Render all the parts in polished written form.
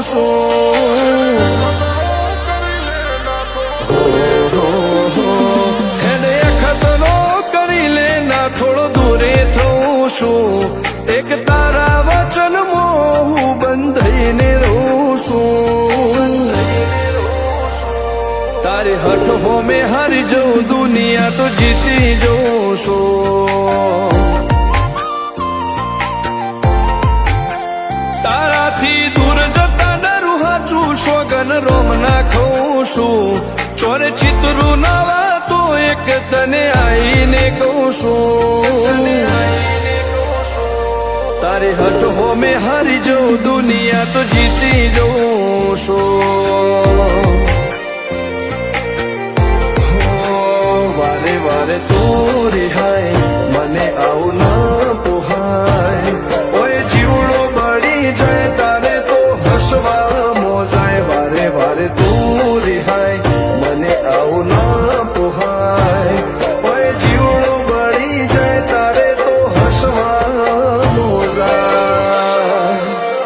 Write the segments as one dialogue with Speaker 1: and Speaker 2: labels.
Speaker 1: છું હેડે ખતરો કરી લે ના થોડો દૂરે થઉં છું એક તારા વચનમાં હું બંધાઈને રહું છું તારી હઠ હોમે હારી જઉં દુનિયા તો જીતી જઉં છું તારાથી દૂર જતા ડરું હાચું સોગન રોમ ના ખઉં છું ચોરે ચિતરું નવા તો એક તને આઈને કહું છું તારી હઠ હોમે હારી જઉં દુનિયા તો જીતી જઉં છું વારે વારે તું રિહાય મને આવું ના પોહાય ઓય જીવડો બળી જાય તારે તો હસવા મોજાય વારે વારે તું રિહાય મને આવું ના પોહાય ઓય જીવડો બળી જાય તારે તો હસવા મોજાય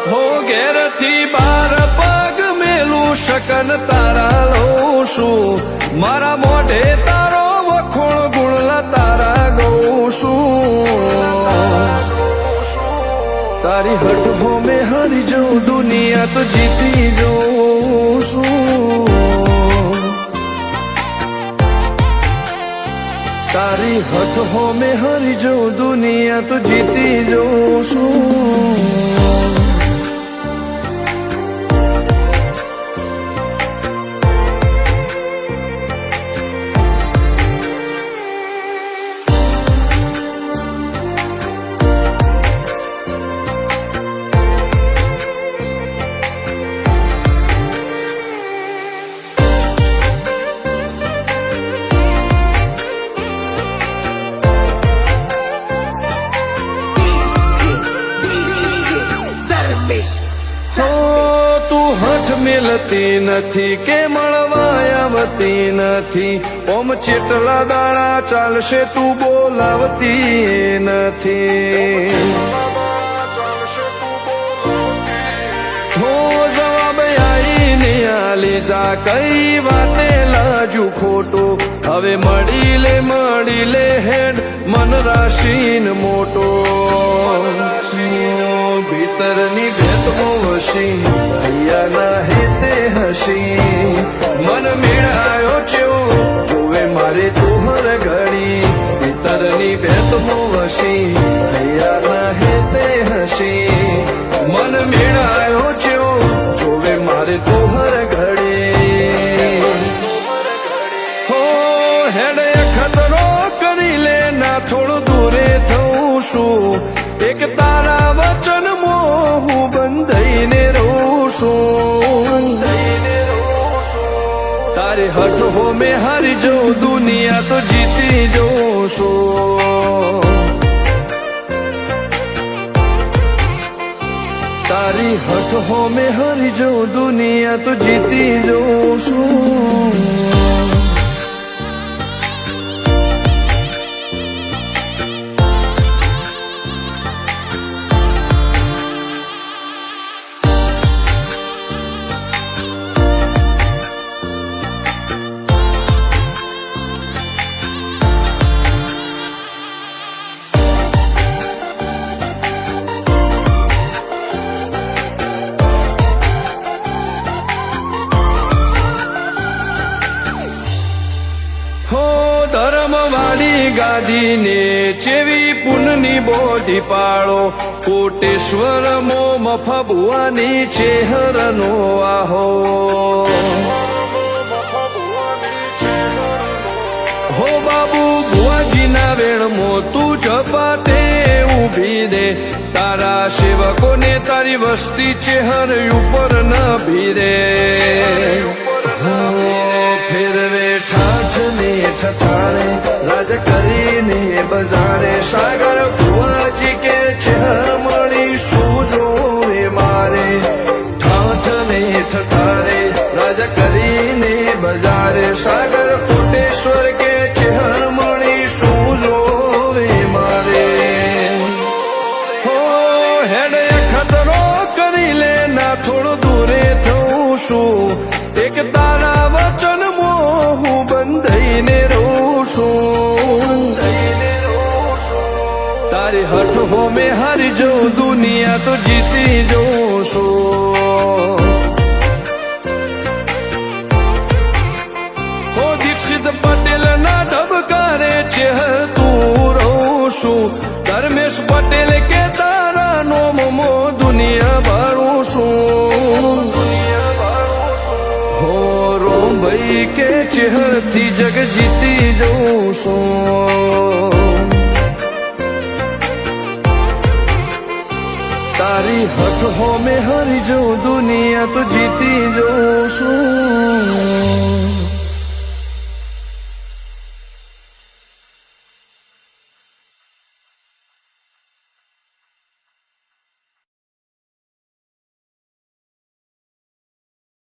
Speaker 1: હો ઘેરથી બાર પગ મેલું શકન તારા લઉં છું મારા મોઢે તારો વખોણ ગુણલા તારા ગઉં છું તારી હઠ હોમે હારી જઉં દુનિયા તો જીતી જઉં છું તારી હઠ હોમે હારી જઉં દુનિયા તો જીતી જઉં છું મિલતી નથી કે મળવા આવતી નથી ઓમ ચેટલા દાડા ચાલશે તું બોલાવતી નથી હો જવાબ આઈને આલી જા કઈ વાતે લાજુ ખોટો હવે મળી લે હેડ મન રાશીન મોટો ભીતરની ભેદમાં વસી ભૈયાના હેતે હસી મન મેળાયો ચેવો જોવે મારે તોહર ઘડી ભીતરની ભેદમાં વસી ભૈયાના હેતે હસી મન મેળાયો ચેવો જોવે મારે તોહર ઘડી હો હેડે ખતરો કરી લે ના થોડું દૂરે થઉં છું એક તારા વચનમાં હું બંધાઈને રહું છું તારી હઠ હોમે હારી જઉં દુનિયા તો જીતી જઉં છું તારી હઠ હોમે હારી જઉં દુનિયા તો જીતી જઉં છું ધર્મવાળી ગાદીને ચેવી પુનની બોધી પાળો કોટેશ્વર મો મફા ભુવાની ચેહરનો આહો હો બાબુ ભુવાજીના વેણમો તું ઝપાટે ઊભી દે તારા સેવકોને તારી વસ્તી ચેહર ઉપર ન ભીરે ફેરવે ઠાઠ ને ઠઠાણે રાજ કરીને બજારે સાગર ભુવાજી કે ચેહર મળી શું જોવે મારે ઠાઠ ને ઠઠાણે રાજ કરીને બજારે સાગર કોટેશ્વર કે ચેહર મળી શું જોવે મારે હો હેડ ખતરો કરી લે ના થોડો દૂરે છું એક તારા વચનમાં હું બંધાઈને રહું છું તારી હઠ હો મેં હારી જઉં દુનિયા તો જીતી જઉં છું હો દીક્ષિત પટેલ ના ઢબકારે છે તું રહું છું ધર્મેશ પટેલ કે તારા નોમો દુનિયા ભાડું છું હો રોમ ભાઈ કે ચેહરથી જગ જીતી જઉં છું તારી હઠ હો મેં હારી જઉં દુનિયા તો જીતી જઉં છું